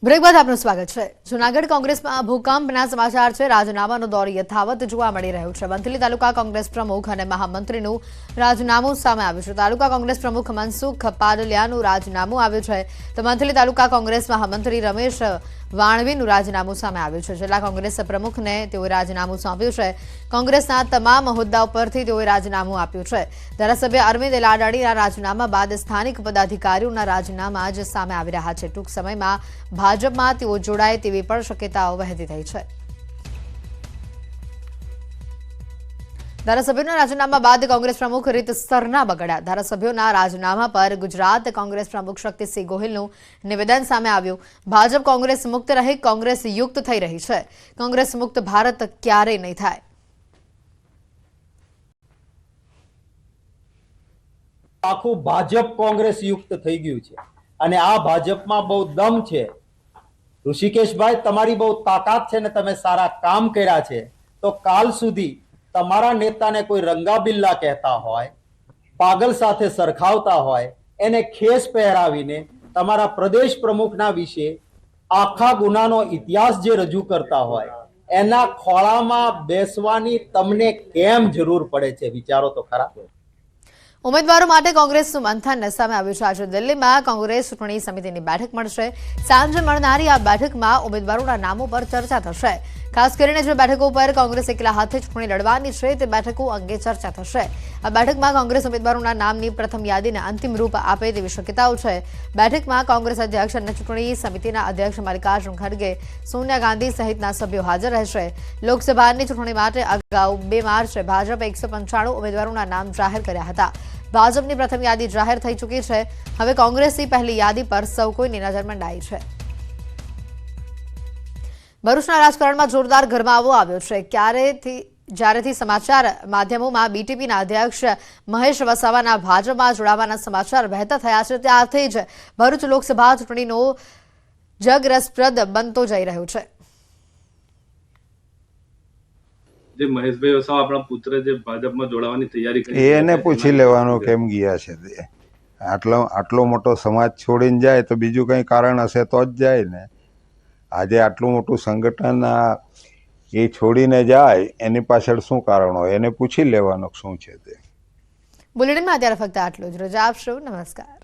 Break બાદ આપનું સ્વાગત છે। જૂનાગઢ કોંગ્રેસમાં ભૂકંપના સમાચાર છે। રાજીનામાનો દોર યથાવત જોવા મળી રહ્યો છે। વંથલી તાલુકા કોંગ્રેસ પ્રમુખ અને મહામંત્રીનું રાજીનામું સામે આવ્યું છે। તાલુકા કોંગ્રેસ પ્રમુખ મનસુખ પાડલિયાનું રાજીનામું આવ્યું છે, તો વંથલી તાલુકા કોંગ્રેસ મહામંત્રી રમેશ વાણવીનું રાજીનામું સામે આવ્યું છે। જિલ્લા કોંગ્રેસ પ્રમુખને તેઓએ રાજીનામું સોંપ્યું છે। કોંગ્રેસના તમામ હોદ્દા ઉપરથી તેઓએ રાજીનામું આપ્યું છે। ધારાસભ્ય અરવિંદ લાડાણીના રાજીનામા બાદ સ્થાનિક પદાધિકારીઓના રાજીનામા જ સામે આવી રહ્યા છે। ટૂંક સમયમાં ભાજપમાં તેઓ જોડાય તેવી પણ શક્યતાઓ વહેતી થઈ છે। ધારાસભ્યોના રાજીનામા બાદ કોંગ્રેસ પ્રમુખ રીતસરના બગડ્યા। ધારાસભ્યોના રાજીનામા પર ગુજરાત કોંગ્રેસ પ્રમુખ શક્તિસિંહ ગોહિલનું નિવેદન સામે આવ્યું। ભાજપ કોંગ્રેસ મુક્ત રહી કોંગ્રેસ યુક્ત થઈ રહી છે। કોંગ્રેસ મુક્ત ભારત ક્યારેય નહીં થાય। આખું ભાજપ કોંગ્રેસ યુક્ત થઈ ગયું છે અને આ ભાજપમાં બહુ દમ છે। ઋષિકેશભાઈ, તમારી બહુ તાકાત છે ને તમે સારા કામ કર્યા છે, તો કાલ સુધી તમારા નેતાને કોઈ રંગાબિલ્લા કહેતા હોય, પાગલ સાથે સરખાવતા હોય, એને ખેસ પહેરાવીને તમારા પ્રદેશ પ્રમુખના વિશે આખા ગુનાનો ઇતિહાસ જે રજૂ કરતા હોય, એના ખોળામાં બેસવાની તમને કેમ જરૂર પડે છે? વિચારો તો ખરા। ઉમેદવારો માટે કોંગ્રેસનું મંથન સામે આવ્યું છે। આજે દિલ્હીમાં કોંગ્રેસ ચૂંટણી સમિતિની બેઠક મળશે। સાંજે મળનારી આ બેઠકમાં ઉમેદવારોના નામો પર ચર્ચા થશે। ખાસ કરીને જે બેઠકો પર કોંગ્રેસ એકલા હાથે ચૂંટણી લડવાની છે તે બેઠકો અંગે ચર્ચા થશે। આ બેઠકમાં કોંગ્રેસ ઉમેદવારોના નામની પ્રથમ યાદીને અંતિમ રૂપ આપે તેવી શક્યતાઓ છે। બેઠકમાં કોંગ્રેસ અધ્યક્ષ અને ચૂંટણી સમિતિના અધ્યક્ષ મલ્લિકાર્જુન ખડગે, સોનિયા ગાંધી સહિતના સભ્યો હાજર રહેશે। લોકસભાની ચૂંટણી માટે અગાઉ 2 માર્ચે ભાજપે 195 ઉમેદવારોના નામ જાહેર કર્યા હતા। ભાજપની પ્રથમ યાદી જાહેર થઈ ચૂકી છે। હવે કોંગ્રેસની પહેલી યાદી પર સૌ કોઈની નજર મંડાઈ છે। ભરૂચના રાજકારણમાં જોરદાર ગરમાવો આવ્યો છે। જ્યારેથી સમાચાર માધ્યમોમાં બીટીપીના અધ્યક્ષ મહેશ વસાવાના ભાજપમાં જોડાવાના સમાચાર વહેતા થયા છે, ત્યારથી જ ભરૂચ લોકસભા ચૂંટણીનો જગ રસપ્રદ બનતો જઈ રહ્યો છે। જે મહેશભાઈ વસાવા આપણા પુત્ર જે ભાજપમાં જોડાવાની તૈયારી કરી એને પૂછી લેવાનું કેમ ગયા છે તે। આટલો મોટો સમાજ છોડીને જાય તો બીજું કંઈ કારણ હશે તો જ જાય ને। આજે આટલું મોટું સંગઠન એ છોડીને જાય એની પાછળ શું કારણ હોય, એને પૂછી લેવાનું શું છે તે। બુલેટિનમાં અત્યારે ફક્ત આટલું જ। રજા આપશો। નમસ્કાર।